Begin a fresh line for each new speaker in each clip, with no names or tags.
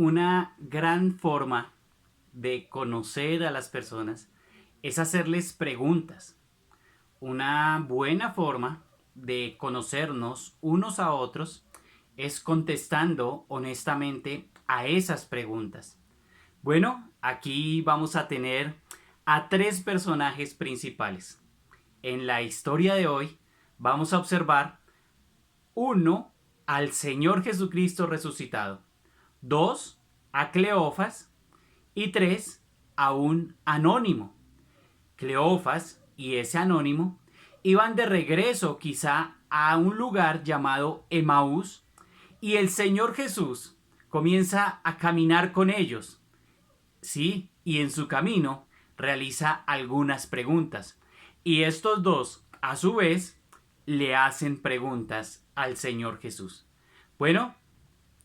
Una gran forma de conocer a las personas es hacerles preguntas. Una buena forma de conocernos unos a otros es contestando honestamente a esas preguntas. Bueno, aquí vamos a tener a tres personajes principales. En la historia de hoy vamos a observar uno, al Señor Jesucristo resucitado; dos, a Cleofas; y tres, a un anónimo. Cleofas y ese anónimo iban de regreso quizá a un lugar llamado Emaús, y el Señor Jesús comienza a caminar con ellos. Sí, y en su camino realiza algunas preguntas. Y estos dos, a su vez, le hacen preguntas al Señor Jesús. Bueno,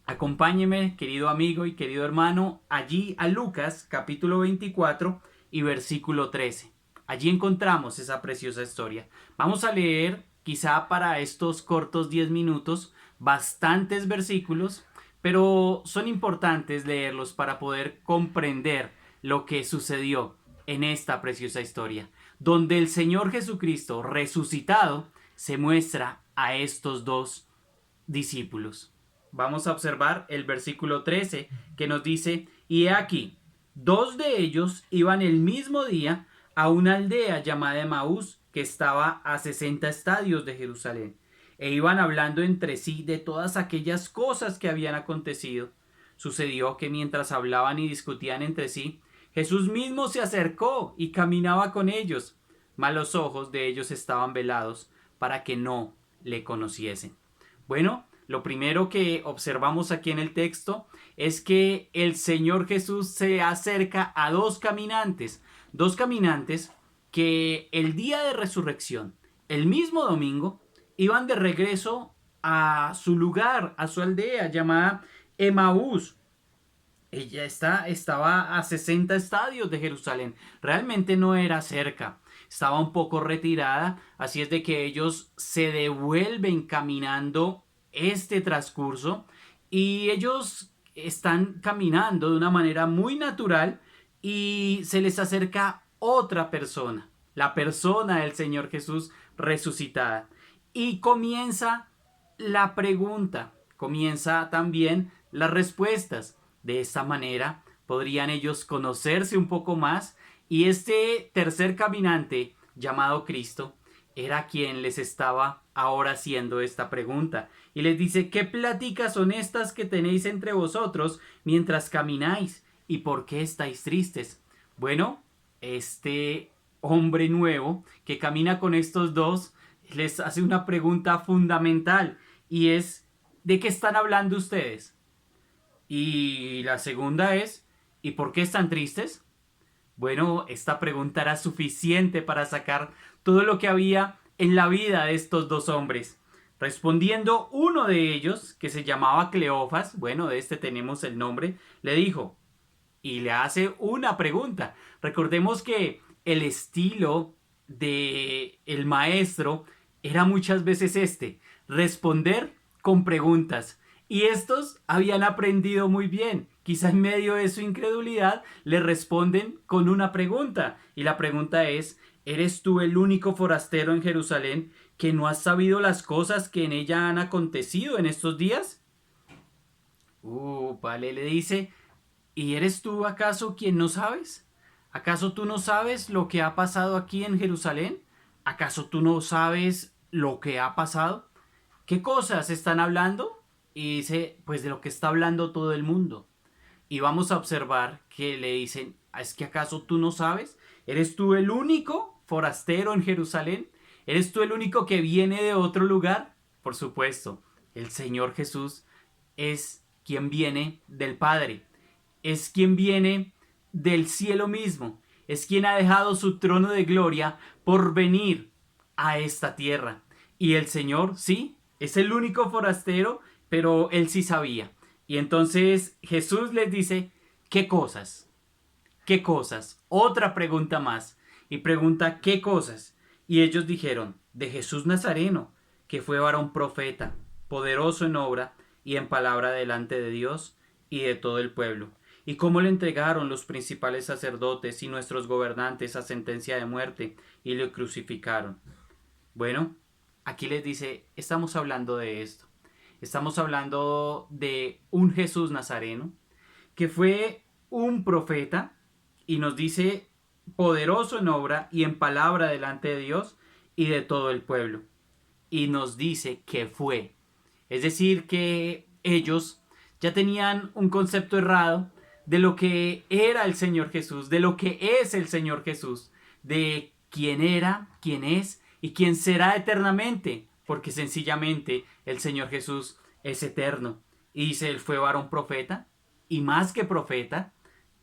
acompáñeme, querido amigo y querido hermano, allí a Lucas capítulo 24 y versículo 13. Allí encontramos esa preciosa historia. Vamos a leer, quizá para estos cortos 10 minutos, bastantes versículos, pero son importantes leerlos para poder comprender lo que sucedió en esta preciosa historia, donde el Señor Jesucristo resucitado se muestra a estos dos discípulos. Vamos a observar el versículo 13 que nos dice: y he aquí, dos de ellos iban el mismo día a una aldea llamada Emaús, que estaba a 60 estadios de Jerusalén, e iban hablando entre sí de todas aquellas cosas que habían acontecido. Sucedió que mientras hablaban y discutían entre sí, Jesús mismo se acercó y caminaba con ellos, mas los ojos de ellos estaban velados para que no le conociesen. Bueno, lo primero que observamos aquí en el texto es que el Señor Jesús se acerca a dos caminantes que el día de resurrección, el mismo domingo, iban de regreso a su lugar, a su aldea llamada Emaús. Estaba a 60 estadios de Jerusalén. Realmente no era cerca. Estaba un poco retirada. Así es de que ellos se devuelven caminando este transcurso. Y ellos están caminando de una manera muy natural. Y se les acerca otra persona. La persona del Señor Jesús resucitada. Y comienza la pregunta. Comienza también las respuestas. De esta manera podrían ellos conocerse un poco más, y este tercer caminante llamado Cristo era quien les estaba ahora haciendo esta pregunta. Y les dice: ¿qué pláticas son estas que tenéis entre vosotros mientras camináis? ¿Y por qué estáis tristes? Bueno, este hombre nuevo que camina con estos dos les hace una pregunta fundamental, y es: ¿de qué están hablando ustedes? Y la segunda es: ¿y por qué están tristes? Bueno, esta pregunta era suficiente para sacar todo lo que había en la vida de estos dos hombres. Respondiendo uno de ellos, que se llamaba Cleofas, bueno, de este tenemos el nombre, le dijo, y le hace una pregunta. Recordemos que el estilo de el maestro era muchas veces responder con preguntas. Y estos habían aprendido muy bien. Quizá en medio de su incredulidad le responden con una pregunta. Y la pregunta es: ¿eres tú el único forastero en Jerusalén que no has sabido las cosas que en ella han acontecido en estos días? Vale, le dice: ¿y eres tú acaso quien no sabes? ¿Acaso tú no sabes lo que ha pasado aquí en Jerusalén? ¿Acaso tú no sabes lo que ha pasado? ¿Qué cosas están hablando? Y dice: pues de lo que está hablando todo el mundo. Y vamos a observar que le dicen: ¿es que acaso tú no sabes? ¿Eres tú el único forastero en Jerusalén? ¿Eres tú el único que viene de otro lugar? Por supuesto, el Señor Jesús es quien viene del Padre. Es quien viene del cielo mismo. Es quien ha dejado su trono de gloria por venir a esta tierra. Y el Señor, sí, es el único forastero, pero él sí sabía. Y entonces Jesús les dice: ¿qué cosas? ¿Qué cosas? Otra pregunta más. Y pregunta: ¿qué cosas? Y ellos dijeron: de Jesús Nazareno, que fue varón profeta, poderoso en obra y en palabra delante de Dios y de todo el pueblo, y cómo le entregaron los principales sacerdotes y nuestros gobernantes a sentencia de muerte y le crucificaron. Bueno, aquí les dice, estamos hablando de esto. Estamos hablando de un Jesús Nazareno que fue un profeta y nos dice poderoso en obra y en palabra delante de Dios y de todo el pueblo. Y nos dice que fue. Es decir, que ellos ya tenían un concepto errado de lo que era el Señor Jesús, de lo que es el Señor Jesús, de quién era, quién es y quién será eternamente, porque sencillamente el Señor Jesús es eterno. Y dice, él fue varón profeta, y más que profeta,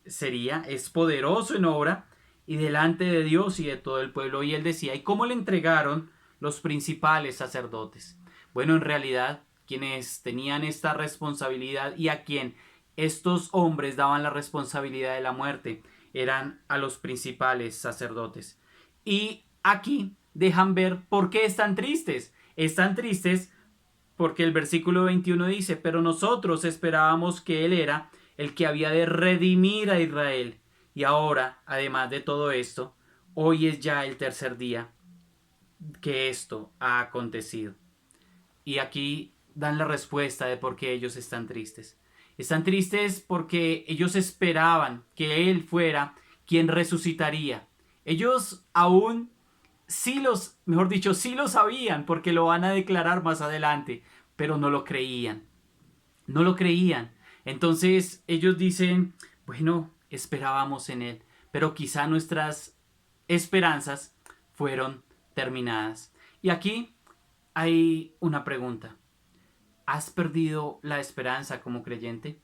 es poderoso en obra y delante de Dios y de todo el pueblo. Y él decía, ¿y cómo le entregaron los principales sacerdotes? Bueno, en realidad, quienes tenían esta responsabilidad y a quien estos hombres daban la responsabilidad de la muerte eran a los principales sacerdotes. Y aquí dejan ver por qué están tristes. Están tristes porque el versículo 21 dice, pero nosotros esperábamos que Él era el que había de redimir a Israel. Y ahora, además de todo esto, hoy es ya el tercer día que esto ha acontecido. Y aquí dan la respuesta de por qué ellos están tristes. Están tristes porque ellos esperaban que Él fuera quien resucitaría. Ellos aún mejor dicho, sí lo sabían porque lo van a declarar más adelante, pero no lo creían. No lo creían. Entonces ellos dicen, bueno, esperábamos en Él, pero quizá nuestras esperanzas fueron terminadas. Y aquí hay una pregunta. ¿Has perdido la esperanza como creyente?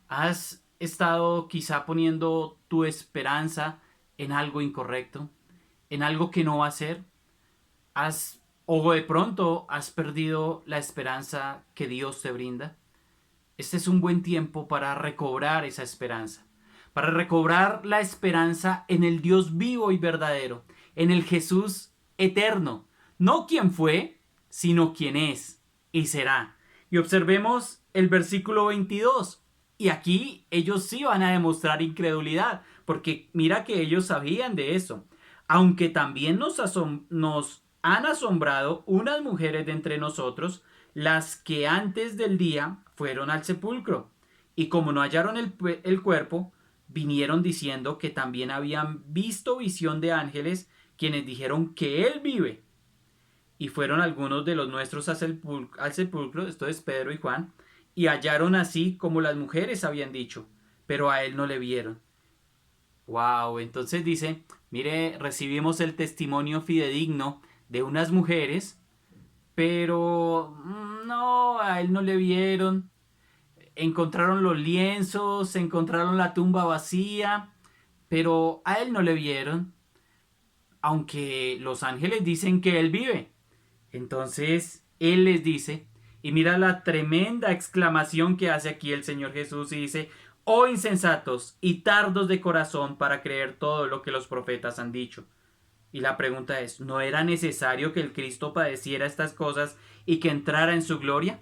¿Has estado quizá poniendo tu esperanza en algo incorrecto? ¿En algo que no va a ser? O de pronto has perdido la esperanza que Dios te brinda? Este es un buen tiempo para recobrar esa esperanza, para recobrar la esperanza en el Dios vivo y verdadero, en el Jesús eterno, no quien fue, sino quien es y será. Y observemos el versículo 22. Y aquí ellos sí van a demostrar incredulidad, porque mira que ellos sabían de eso. Aunque también nos han asombrado unas mujeres de entre nosotros, las que antes del día fueron al sepulcro. Y como no hallaron el cuerpo, vinieron diciendo que también habían visto visión de ángeles, quienes dijeron que él vive. Y fueron algunos de los nuestros al sepulcro, esto es Pedro y Juan, y hallaron así como las mujeres habían dicho, pero a él no le vieron. Wow, entonces dice, mire, recibimos el testimonio fidedigno de unas mujeres, pero no, a él no le vieron. Encontraron los lienzos, encontraron la tumba vacía, pero a él no le vieron, aunque los ángeles dicen que él vive. Entonces él les dice, y mira la tremenda exclamación que hace aquí el Señor Jesús y dice, oh insensatos y tardos de corazón para creer todo lo que los profetas han dicho. Y la pregunta es, ¿no era necesario que el Cristo padeciera estas cosas y que entrara en su gloria?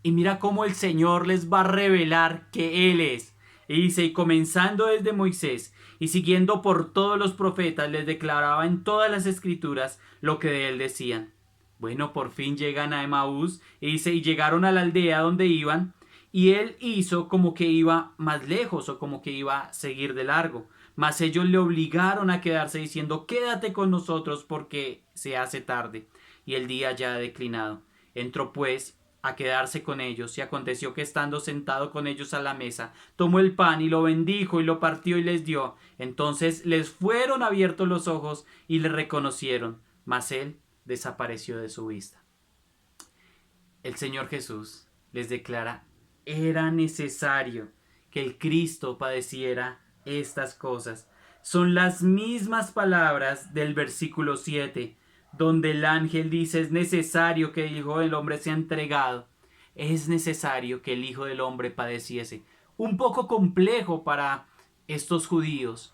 Y mira cómo el Señor les va a revelar que Él es. Y dice, y comenzando desde Moisés y siguiendo por todos los profetas, les declaraba en todas las escrituras lo que de Él decían. Bueno, por fin llegan a Emaús y dice, y llegaron a la aldea donde iban, y Él hizo como que iba más lejos o como que iba a seguir de largo. Mas ellos le obligaron a quedarse diciendo, quédate con nosotros porque se hace tarde y el día ya ha declinado. Entró pues a quedarse con ellos y aconteció que estando sentado con ellos a la mesa, tomó el pan y lo bendijo y lo partió y les dio. Entonces les fueron abiertos los ojos y le reconocieron, mas él desapareció de su vista. El Señor Jesús les declara, era necesario que el Cristo padeciera estas cosas. Son las mismas palabras del versículo 7, donde el ángel dice, es necesario que el Hijo del Hombre sea entregado. Es necesario que el Hijo del Hombre padeciese. Un poco complejo para estos judíos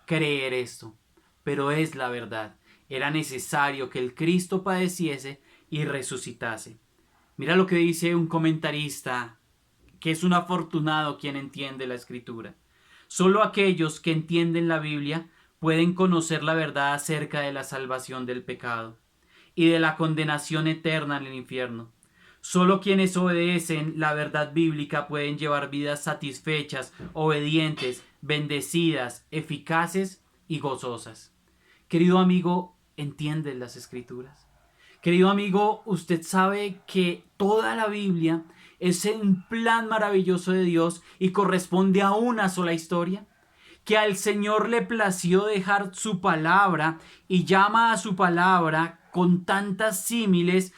creer esto, pero es la verdad. Era necesario que el Cristo padeciese y resucitase. Mira lo que dice un comentarista que es un afortunado quien entiende la Escritura. Solo aquellos que entienden la Biblia pueden conocer la verdad acerca de la salvación del pecado y de la condenación eterna en el infierno. Solo quienes obedecen la verdad bíblica pueden llevar vidas satisfechas, obedientes, bendecidas, eficaces y gozosas. Querido amigo, ¿entiendes las Escrituras? Querido amigo, usted sabe que toda la Biblia es un plan maravilloso de Dios y corresponde a una sola historia, que al Señor le plació dejar su palabra y llama a su palabra con tantas símiles.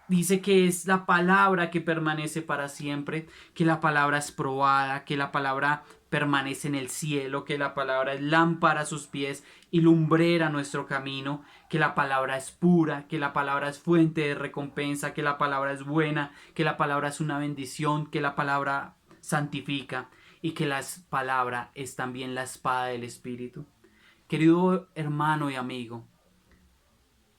Dice que es la palabra que permanece para siempre, que la palabra es probada, que la palabra permanece en el cielo, que la palabra es lámpara a sus pies y lumbrera a nuestro camino, que la palabra es pura, que la palabra es fuente de recompensa, que la palabra es buena, que la palabra es una bendición, que la palabra santifica y que la palabra es también la espada del Espíritu. Querido hermano y amigo,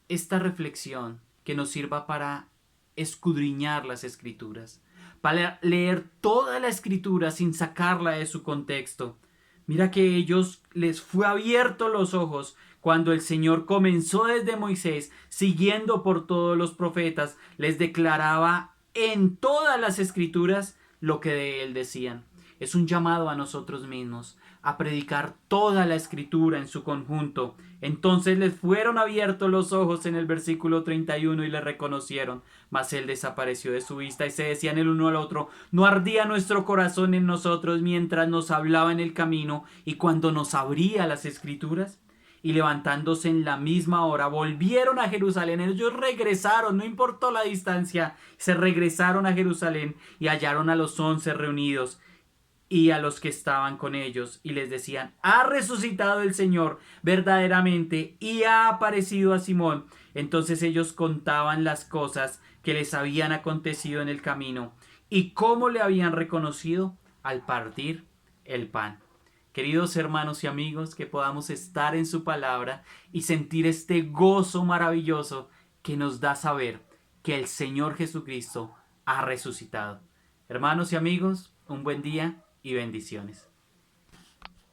esta reflexión que nos sirva para escudriñar las Escrituras, para leer toda la Escritura sin sacarla de su contexto. Mira que ellos les fue abierto los ojos cuando el Señor comenzó desde Moisés, siguiendo por todos los profetas, les declaraba en todas las Escrituras lo que de él decían. Es un llamado a nosotros mismos a predicar toda la Escritura en su conjunto. Entonces les fueron abiertos los ojos en el versículo 31 y le reconocieron, mas él desapareció de su vista y se decían el uno al otro: ¿no ardía nuestro corazón en nosotros mientras nos hablaba en el camino y cuando nos abría las Escrituras? Y levantándose en la misma hora, volvieron a Jerusalén. Ellos regresaron, no importó la distancia, se regresaron a Jerusalén y hallaron a los 11 reunidos y a los que estaban con ellos, y les decían: ha resucitado el Señor verdaderamente y ha aparecido a Simón. Entonces ellos contaban las cosas que les habían acontecido en el camino y cómo le habían reconocido al partir el pan. Queridos hermanos y amigos, que podamos estar en su palabra y sentir este gozo maravilloso que nos da saber que el Señor Jesucristo ha resucitado. Hermanos y amigos, un buen día y bendiciones.